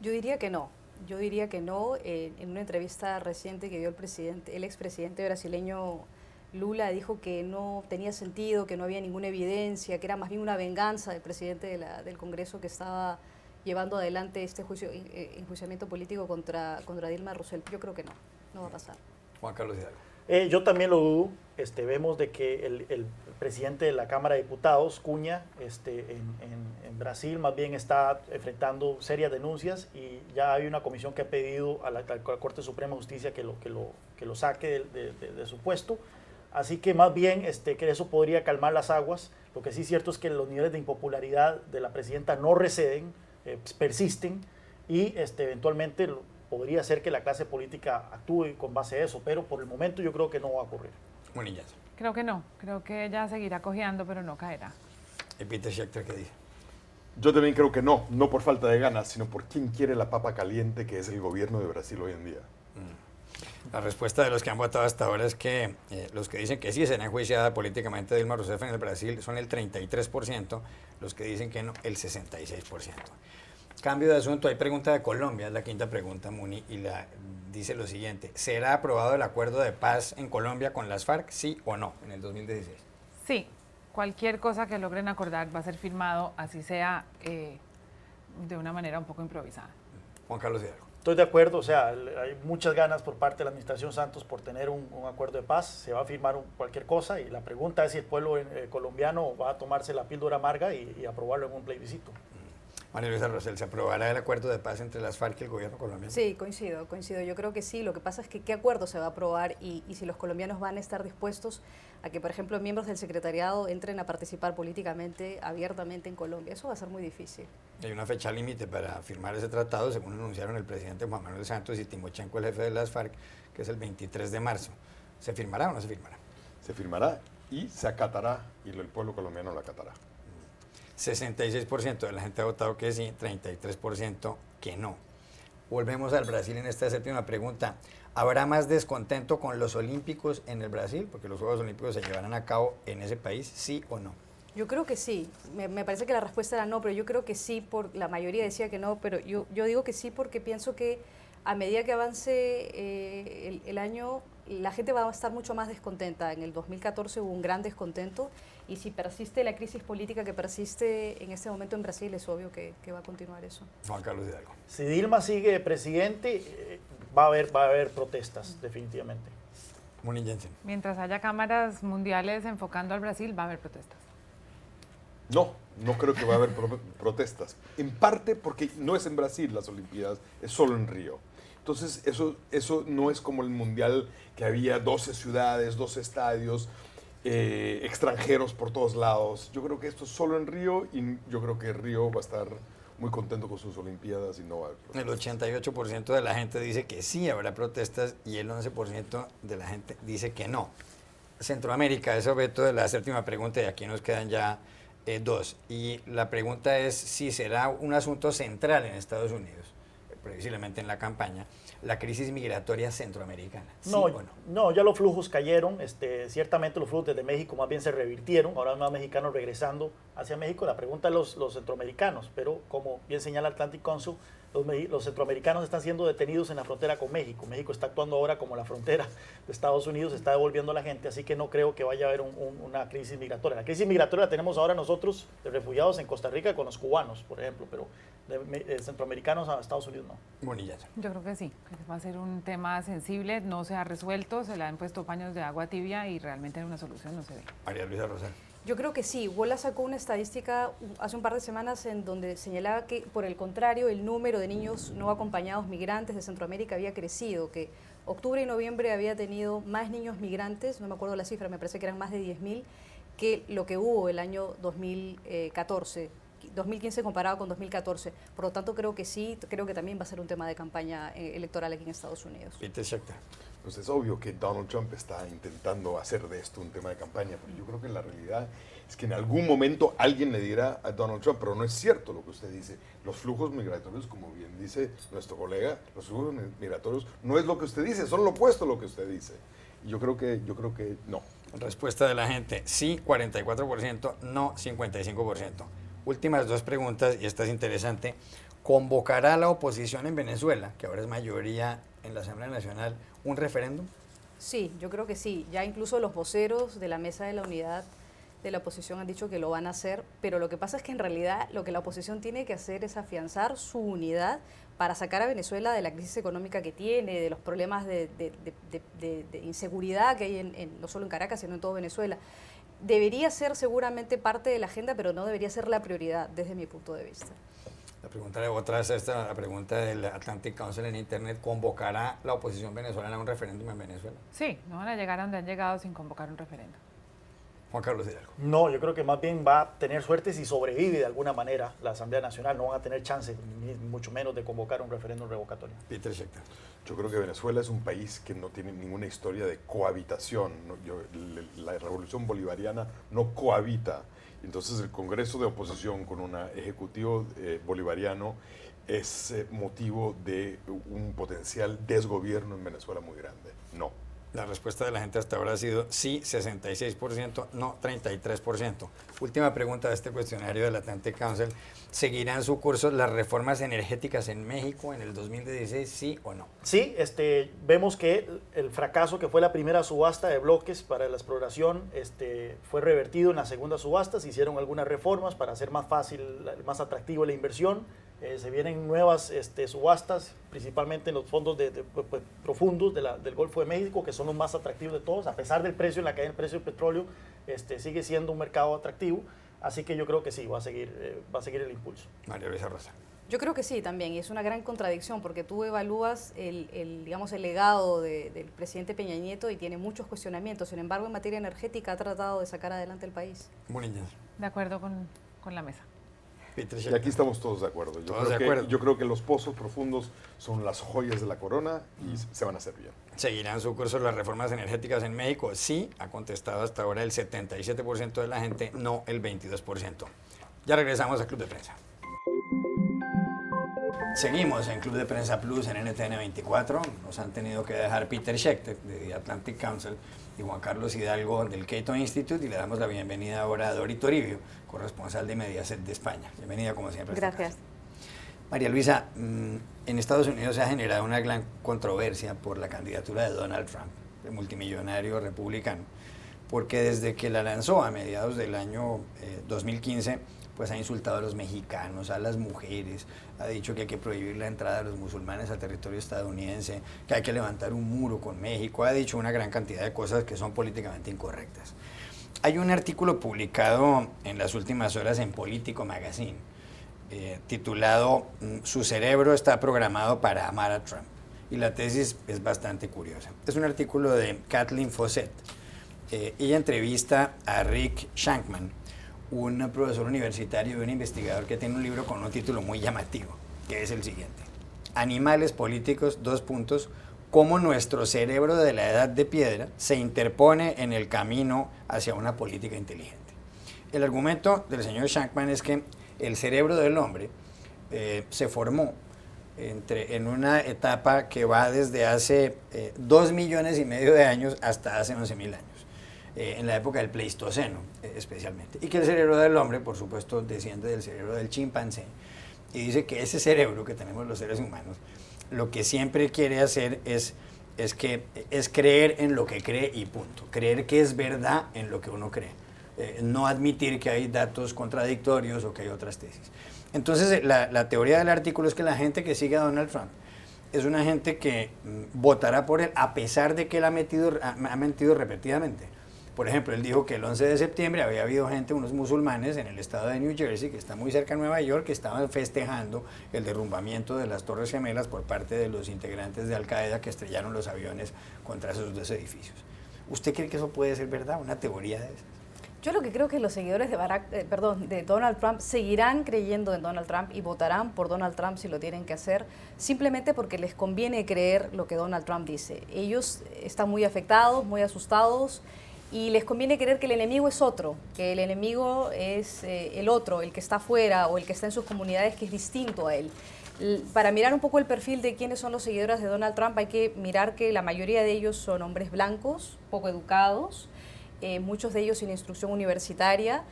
Yo diría que no. Yo diría que no. En una entrevista reciente que dio el expresidente brasileño Lula, dijo que no tenía sentido, que no había ninguna evidencia, que era más bien una venganza del presidente del Congreso que estaba llevando adelante este enjuiciamiento político contra Dilma Rousseff. Yo creo que no va a pasar. Juan Carlos Hidalgo. Yo también lo dudo. Vemos de que el presidente de la Cámara de Diputados, Cunha, en Brasil más bien está enfrentando serias denuncias y ya hay una comisión que ha pedido a la Corte Suprema de Justicia que lo saque de su puesto. Así que más bien que eso podría calmar las aguas. Lo que sí es cierto es que los niveles de impopularidad de la presidenta no receden, persisten y eventualmente podría ser que la clase política actúe con base a eso, pero por el momento yo creo que no va a ocurrir. Munillas. Creo que no, creo que ella seguirá cojeando, pero no caerá. ¿Y Peter Schachter qué dice? Yo también creo que no por falta de ganas, sino por quién quiere la papa caliente que es el gobierno de Brasil hoy en día. La respuesta de los que han votado hasta ahora es que los que dicen que sí será enjuiciada políticamente Dilma Rousseff en el Brasil son el 33%, los que dicen que no, el 66%. Cambio de asunto, hay pregunta de Colombia, es la quinta pregunta, Muni, y dice lo siguiente: ¿será aprobado el acuerdo de paz en Colombia con las FARC, sí o no, en el 2016? Sí, cualquier cosa que logren acordar va a ser firmado, así sea de una manera un poco improvisada. Juan Carlos Hidalgo. Estoy de acuerdo, hay muchas ganas por parte de la administración Santos por tener un acuerdo de paz, se va a firmar cualquier cosa y la pregunta es si el pueblo colombiano va a tomarse la píldora amarga y aprobarlo en un plebiscito. María Luisa Rosell, ¿se aprobará el acuerdo de paz entre las FARC y el gobierno colombiano? Sí, coincido. Yo creo que sí. Lo que pasa es que qué acuerdo se va a aprobar y si los colombianos van a estar dispuestos a que, por ejemplo, miembros del secretariado entren a participar políticamente, abiertamente en Colombia. Eso va a ser muy difícil. Hay una fecha límite para firmar ese tratado, según anunciaron el presidente Juan Manuel Santos y Timochenko, el jefe de las FARC, que es el 23 de marzo. ¿Se firmará o no se firmará? Se firmará y se acatará, y el pueblo colombiano lo acatará. 66% de la gente ha votado que sí, 33% que no. Volvemos al Brasil en esta séptima pregunta. ¿Habrá más descontento con los Olímpicos en el Brasil? Porque los Juegos Olímpicos se llevarán a cabo en ese país, ¿sí o no? Yo creo que sí. Me parece que la respuesta era no, pero yo creo que sí. La mayoría decía que no, pero yo digo que sí porque pienso que a medida que avance el año, la gente va a estar mucho más descontenta. En el 2014 hubo un gran descontento y si persiste la crisis política que persiste en este momento en Brasil, es obvio que va a continuar eso. Juan Carlos Hidalgo. Si Dilma sigue presidente, va a haber protestas, definitivamente. Moni Jensen. Mientras haya cámaras mundiales enfocando al Brasil, va a haber protestas. No creo que va a haber protestas. En parte porque no es en Brasil las Olimpiadas, es solo en Río. Entonces eso no es como el Mundial que había 12 ciudades, 12 estadios, extranjeros por todos lados. Yo creo que esto es solo en Río y yo creo que Río va a estar muy contento con sus Olimpiadas y no va a haber protestas. El 88% de la gente dice que sí habrá protestas y el 11% de la gente dice que no. Centroamérica es objeto de la séptima pregunta y aquí nos quedan ya dos. Y la pregunta es si será un asunto central en Estados Unidos, previsiblemente en la campaña, la crisis migratoria centroamericana. ¿Sí o no? No, ya los flujos cayeron. Ciertamente los flujos desde México más bien se revirtieron. Ahora hay más mexicanos regresando hacia México. La pregunta es los centroamericanos, pero como bien señala Atlantic Council, los centroamericanos están siendo detenidos en la frontera con México. México está actuando ahora como la frontera de Estados Unidos, está devolviendo a la gente, así que no creo que vaya a haber una crisis migratoria. La crisis migratoria la tenemos ahora nosotros, de refugiados en Costa Rica, con los cubanos, por ejemplo, pero de centroamericanos a Estados Unidos no. Bonilla. Yo creo que sí, que va a ser un tema sensible, no se ha resuelto, se le han puesto paños de agua tibia y realmente una solución no se ve. María Luisa Rosal. Yo creo que sí. Wola sacó una estadística hace un par de semanas en donde señalaba que, por el contrario, el número de niños no acompañados migrantes de Centroamérica había crecido, que octubre y noviembre había tenido más niños migrantes, no me acuerdo la cifra, me parece que eran más de 10.000, que lo que hubo el año 2014. 2015 comparado con 2014. Por lo tanto, creo que sí, creo que también va a ser un tema de campaña electoral aquí en Estados Unidos. Peter Schechter. Pues es obvio que Donald Trump está intentando hacer de esto un tema de campaña, pero yo creo que la realidad es que en algún momento alguien le dirá a Donald Trump, pero no es cierto lo que usted dice. Los flujos migratorios, como bien dice nuestro colega, los flujos migratorios no es lo que usted dice, son lo opuesto a lo que usted dice. Y yo creo que no. Respuesta de la gente, sí 44%, no 55%. Últimas dos preguntas, y esta es interesante. ¿Convocará la oposición en Venezuela, que ahora es mayoría en la Asamblea Nacional, un referéndum? Sí, yo creo que sí. Ya incluso los voceros de la Mesa de la Unidad de la oposición han dicho que lo van a hacer, pero lo que pasa es que en realidad lo que la oposición tiene que hacer es afianzar su unidad para sacar a Venezuela de la crisis económica que tiene, de los problemas de inseguridad que hay no solo en Caracas, sino en todo Venezuela. Debería ser seguramente parte de la agenda, pero no debería ser la prioridad desde mi punto de vista. La pregunta de otra es esta, la pregunta del Atlantic Council en Internet, ¿convocará la oposición venezolana a un referéndum en Venezuela? Sí, no van a llegar a donde han llegado sin convocar un referéndum. Juan Carlos Hidalgo. No, yo creo que más bien va a tener suerte si sobrevive de alguna manera la Asamblea Nacional. No van a tener chance, ni mucho menos, de convocar un referéndum revocatorio. Peter Schechter. Yo creo que Venezuela es un país que no tiene ninguna historia de cohabitación. La revolución bolivariana no cohabita. Entonces el Congreso de Oposición con un ejecutivo bolivariano es motivo de un potencial desgobierno en Venezuela muy grande. No. La respuesta de la gente hasta ahora ha sido sí, 66%, no, 33%. Última pregunta de este cuestionario del Atlantic Council. ¿Seguirán su curso las reformas energéticas en México en el 2016, sí o no? Sí, vemos que el fracaso que fue la primera subasta de bloques para la exploración fue revertido en la segunda subasta. Se hicieron algunas reformas para hacer más fácil, más atractivo la inversión. Se vienen nuevas subastas, principalmente en los fondos profundos del Golfo de México, que son los más atractivos de todos. A pesar del precio, en la cadena del precio del petróleo, sigue siendo un mercado atractivo. Así que yo creo que sí, va a seguir el impulso. María Luisa Rosa. Yo creo que sí también, y es una gran contradicción porque tú evalúas el legado del presidente Peña Nieto y tiene muchos cuestionamientos. Sin embargo, en materia energética ha tratado de sacar adelante el país. Bonilla. De acuerdo con la mesa. Y aquí estamos todos de acuerdo. Yo creo que los pozos profundos son las joyas de la corona y se van a hacer bien. ¿Seguirán su curso las reformas energéticas en México? Sí, ha contestado hasta ahora el 77% de la gente, no el 22%. Ya regresamos al Club de Prensa. Seguimos en Club de Prensa Plus en NTN 24. Nos han tenido que dejar Peter Schechter de The Atlantic Council y Juan Carlos Hidalgo del Cato Institute, y le damos la bienvenida ahora a Dori Toribio, corresponsal de Mediaset de España. Bienvenida como siempre. Gracias. María Luisa, en Estados Unidos se ha generado una gran controversia por la candidatura de Donald Trump, el multimillonario republicano, porque desde que la lanzó a mediados del año 2015, pues ha insultado a los mexicanos, a las mujeres, ha dicho que hay que prohibir la entrada de los musulmanes al territorio estadounidense, que hay que levantar un muro con México, ha dicho una gran cantidad de cosas que son políticamente incorrectas. Hay un artículo publicado en las últimas horas en Politico Magazine, titulado "Su cerebro está programado para amar a Trump", y la tesis es bastante curiosa. Es un artículo de Kathleen Fawcett. Ella entrevista a Rick Shankman, un profesor universitario y un investigador que tiene un libro con un título muy llamativo, que es el siguiente: Animales políticos, cómo nuestro cerebro de la edad de piedra se interpone en el camino hacia una política inteligente. El argumento del señor Shankman es que el cerebro del hombre se formó en una etapa que va desde hace 2,5 millones de años hasta hace 11,000 años. En la época del Pleistoceno especialmente, y que el cerebro del hombre, por supuesto, desciende del cerebro del chimpancé, y dice que ese cerebro que tenemos los seres humanos, lo que siempre quiere hacer es creer en lo que cree y punto, creer que es verdad en lo que uno cree, no admitir que hay datos contradictorios o que hay otras tesis. Entonces la teoría del artículo es que la gente que sigue a Donald Trump es una gente que votará por él a pesar de que él ha mentido repetidamente. Por ejemplo, él dijo que el 11 de septiembre había habido gente, unos musulmanes en el estado de New Jersey, que está muy cerca de Nueva York, que estaban festejando el derrumbamiento de las Torres Gemelas por parte de los integrantes de Al Qaeda que estrellaron los aviones contra esos 2 edificios. ¿Usted cree que eso puede ser verdad, una teoría de esas? Yo lo que creo que los seguidores de Donald Trump seguirán creyendo en Donald Trump y votarán por Donald Trump si lo tienen que hacer, simplemente porque les conviene creer lo que Donald Trump dice. Ellos están muy afectados, muy asustados, y les conviene creer que el enemigo es otro, que el enemigo es el otro, el que está afuera o el que está en sus comunidades, que es distinto a él. Para mirar un poco el perfil de quiénes son los seguidores de Donald Trump, hay que mirar que la mayoría de ellos son hombres blancos, poco educados, muchos de ellos sin instrucción universitaria,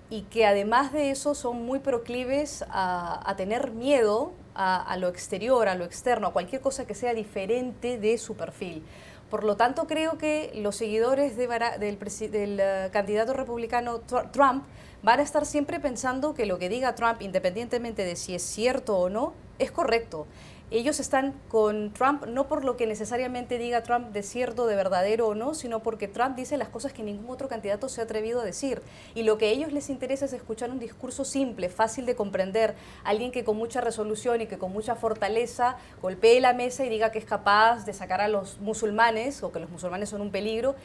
y que además de eso son muy proclives a tener miedo a lo exterior, a lo externo, a cualquier cosa que sea diferente de su perfil. Por lo tanto, creo que los seguidores del candidato republicano Trump van a estar siempre pensando que lo que diga Trump, independientemente de si es cierto o no, es correcto. Ellos están con Trump no por lo que necesariamente diga Trump de cierto, de verdadero o no, sino porque Trump dice las cosas que ningún otro candidato se ha atrevido a decir. Y lo que a ellos les interesa es escuchar un discurso simple, fácil de comprender, alguien que con mucha resolución y que con mucha fortaleza golpee la mesa y diga que es capaz de sacar a los musulmanes, o que los musulmanes son un peligro,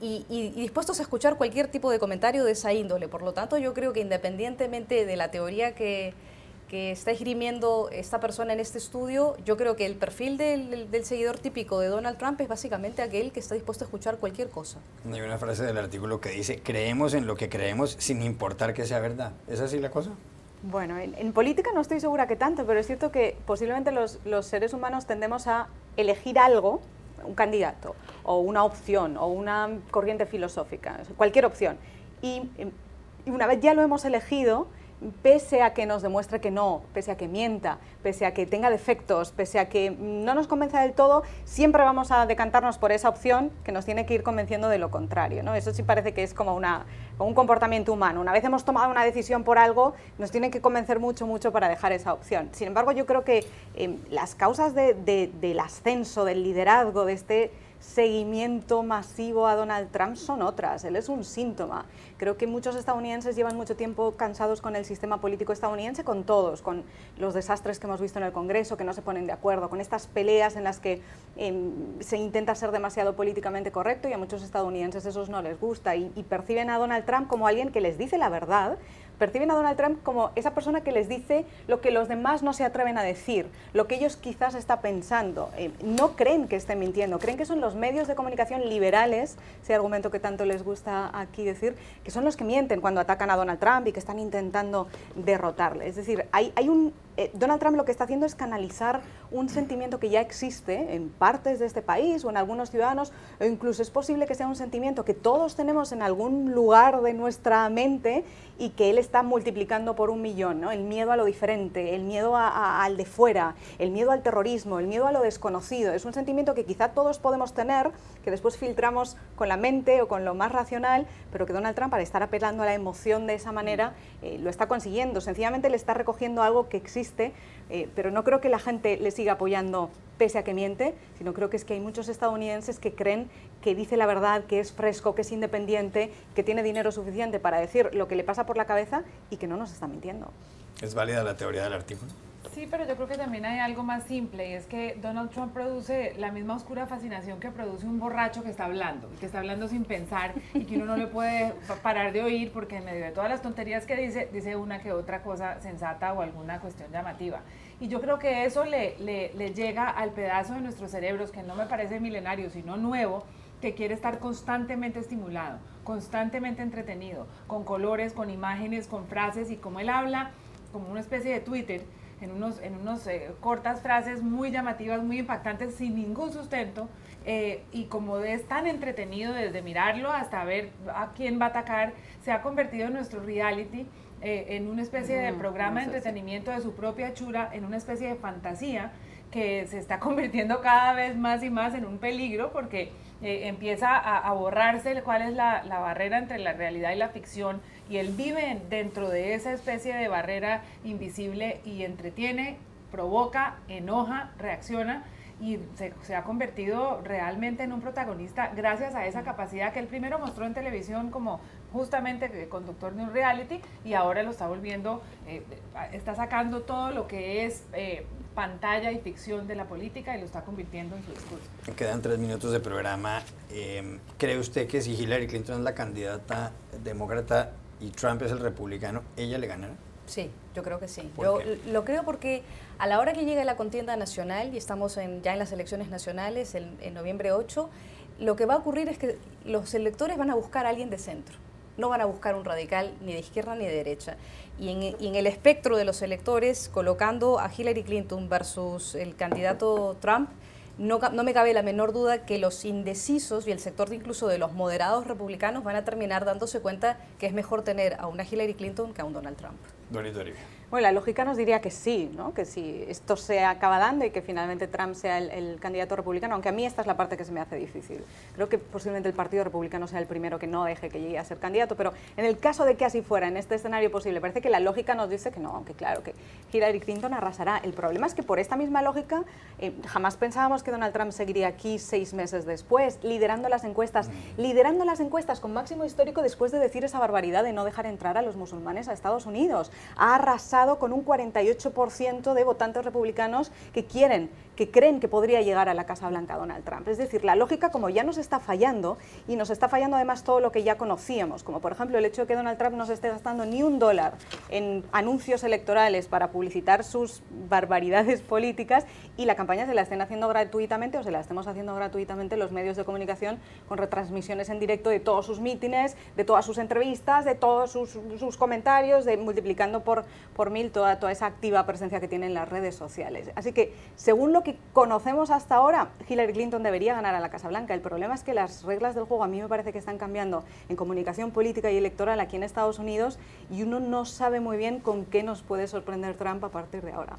y dispuestos a escuchar cualquier tipo de comentario de esa índole. Por lo tanto, yo creo que independientemente de la teoría que está esgrimiendo esta persona en este estudio, yo creo que el perfil del seguidor típico de Donald Trump es básicamente aquel que está dispuesto a escuchar cualquier cosa. Hay una frase del artículo que dice: creemos en lo que creemos sin importar que sea verdad. ¿Es así la cosa? Bueno, en política no estoy segura que tanto, pero es cierto que posiblemente los seres humanos tendemos a elegir algo, un candidato, o una opción, o una corriente filosófica, cualquier opción. Y una vez ya lo hemos elegido, pese a que nos demuestre que no, pese a que mienta, pese a que tenga defectos, pese a que no nos convenza del todo, siempre vamos a decantarnos por esa opción que nos tiene que ir convenciendo de lo contrario, ¿no? Eso sí parece que es como un comportamiento humano. Una vez hemos tomado una decisión por algo, nos tiene que convencer mucho para dejar esa opción. Sin embargo, yo creo que las causas del ascenso, del liderazgo, de este seguimiento masivo a Donald Trump son otras. Él es un síntoma. Creo que muchos estadounidenses llevan mucho tiempo cansados con el sistema político estadounidense, con todos, con los desastres que hemos visto en el Congreso, que no se ponen de acuerdo, con estas peleas en las que se intenta ser demasiado políticamente correcto, y a muchos estadounidenses eso no les gusta, y perciben a Donald Trump como alguien que les dice la verdad, perciben a Donald Trump como esa persona que les dice lo que los demás no se atreven a decir, lo que ellos quizás están pensando. No creen que esté mintiendo, creen que son los medios de comunicación liberales, ese argumento que tanto les gusta aquí decir, que son los que mienten cuando atacan a Donald Trump y que están intentando derrotarle. Es decir, hay un Donald Trump lo que está haciendo es canalizar un sentimiento que ya existe en partes de este país o en algunos ciudadanos, o incluso es posible que sea un sentimiento que todos tenemos en algún lugar de nuestra mente y que él está multiplicando por 1.000.000, ¿no? El miedo a lo diferente, el miedo al de fuera, el miedo al terrorismo, el miedo a lo desconocido. Es un sentimiento que quizá todos podemos tener, que después filtramos con la mente o con lo más racional, pero que Donald Trump, al estar apelando a la emoción de esa manera, lo está consiguiendo. Sencillamente le está recogiendo algo que existe, pero no creo que la gente le siga apoyando pese a que miente, sino creo que es que hay muchos estadounidenses que creen que dice la verdad, que es fresco, que es independiente, que tiene dinero suficiente para decir lo que le pasa por la cabeza y que no nos está mintiendo. ¿Es válida la teoría del artículo? Sí, pero yo creo que también hay algo más simple, y es que Donald Trump produce la misma oscura fascinación que produce un borracho que está hablando, y que está hablando sin pensar, y que uno no le puede parar de oír, porque en medio de todas las tonterías que dice una que otra cosa sensata o alguna cuestión llamativa. Y yo creo que eso le llega al pedazo de nuestros cerebros, que no me parece milenario, sino nuevo, que quiere estar constantemente estimulado, constantemente entretenido, con colores, con imágenes, con frases, y como él habla, como una especie de Twitter, en unos cortas frases muy llamativas, muy impactantes, sin ningún sustento, y como es tan entretenido desde mirarlo hasta ver a quién va a atacar, se ha convertido en nuestro reality, en una especie de programa de entretenimiento de su propia hechura, en una especie de fantasía que se está convirtiendo cada vez más y más en un peligro, porque empieza a borrarse cuál es la barrera entre la realidad y la ficción, y él vive dentro de esa especie de barrera invisible y entretiene, provoca, enoja, reacciona, y se ha convertido realmente en un protagonista gracias a esa capacidad que él primero mostró en televisión como justamente conductor de un reality, y ahora lo está volviendo, está sacando todo lo que es pantalla y ficción de la política y lo está convirtiendo en su discurso. Quedan 3 minutos de programa. ¿Cree usted que si Hillary Clinton es la candidata demócrata y Trump es el republicano, ella le ganará? Sí, yo creo que sí. ¿Por Yo lo creo porque a la hora que llegue la contienda nacional, y estamos ya en las elecciones nacionales, en noviembre 8, lo que va a ocurrir es que los electores van a buscar a alguien de centro. No van a buscar un radical ni de izquierda ni de derecha. Y en el espectro de los electores, colocando a Hillary Clinton versus el candidato Trump, no me cabe la menor duda que los indecisos y el sector incluso de los moderados republicanos van a terminar dándose cuenta que es mejor tener a una Hillary Clinton que a un Donald Trump. Dorito Toribio. Bueno, la lógica nos diría que sí, ¿no? Que si esto se acaba dando y que finalmente Trump sea el candidato republicano, aunque a mí esta es la parte que se me hace difícil. Creo que posiblemente el Partido Republicano sea el primero que no deje que llegue a ser candidato, pero en el caso de que así fuera, en este escenario posible, parece que la lógica nos dice que no, aunque claro, que Hillary Clinton arrasará. El problema es que por esta misma lógica jamás pensábamos que Donald Trump seguiría aquí 6 meses después, liderando las encuestas con máximo histórico después de decir esa barbaridad de no dejar entrar a los musulmanes a Estados Unidos. Ha arrasado con un 48% de votantes republicanos que creen que podría llegar a la Casa Blanca Donald Trump. Es decir, la lógica como ya nos está fallando, y nos está fallando además todo lo que ya conocíamos, como por ejemplo el hecho de que Donald Trump no se esté gastando ni $1 en anuncios electorales para publicitar sus barbaridades políticas, y la campaña se la estén haciendo gratuitamente, o se la estemos haciendo gratuitamente los medios de comunicación, con retransmisiones en directo de todos sus mítines, de todas sus entrevistas, de todos sus comentarios, multiplicando por 1000 toda esa activa presencia que tiene en las redes sociales. Así que, según lo que conocemos hasta ahora, Hillary Clinton debería ganar a la Casa Blanca. El problema es que las reglas del juego a mí me parece que están cambiando en comunicación política y electoral aquí en Estados Unidos, y uno no sabe muy bien con qué nos puede sorprender Trump a partir de ahora.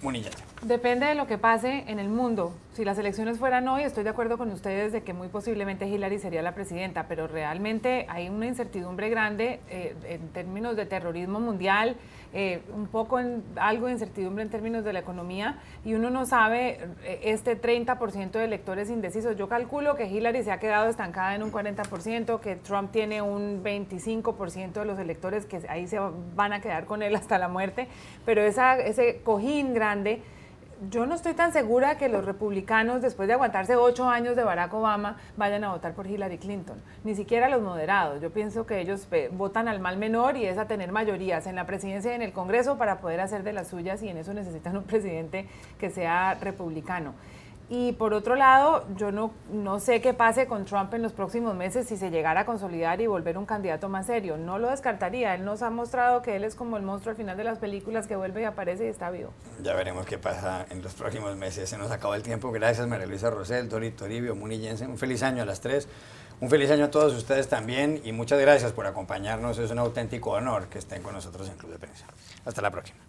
Munilla. Depende de lo que pase en el mundo. Si las elecciones fueran hoy, estoy de acuerdo con ustedes de que muy posiblemente Hillary sería la presidenta, pero realmente hay una incertidumbre grande en términos de terrorismo mundial, un poco algo de incertidumbre en términos de la economía, y uno no sabe este 30% de electores indecisos. Yo calculo que Hillary se ha quedado estancada en un 40%, que Trump tiene un 25% de los electores que ahí se van a quedar con él hasta la muerte, pero ese cojín grande, yo no estoy tan segura que los republicanos, después de aguantarse 8 años de Barack Obama, vayan a votar por Hillary Clinton, ni siquiera los moderados. Yo pienso que ellos votan al mal menor, y es a tener mayorías en la presidencia y en el Congreso para poder hacer de las suyas, y en eso necesitan un presidente que sea republicano. Y por otro lado, yo no sé qué pase con Trump en los próximos meses si se llegara a consolidar y volver un candidato más serio. No lo descartaría. Él nos ha mostrado que él es como el monstruo al final de las películas que vuelve y aparece y está vivo. Ya veremos qué pasa en los próximos meses. Se nos acabó el tiempo. Gracias, María Luisa Rosell, Dori Toribio, Muni Jensen. Un feliz año a las tres. Un feliz año a todos ustedes también y muchas gracias por acompañarnos. Es un auténtico honor que estén con nosotros en Club de Prensa. Hasta la próxima.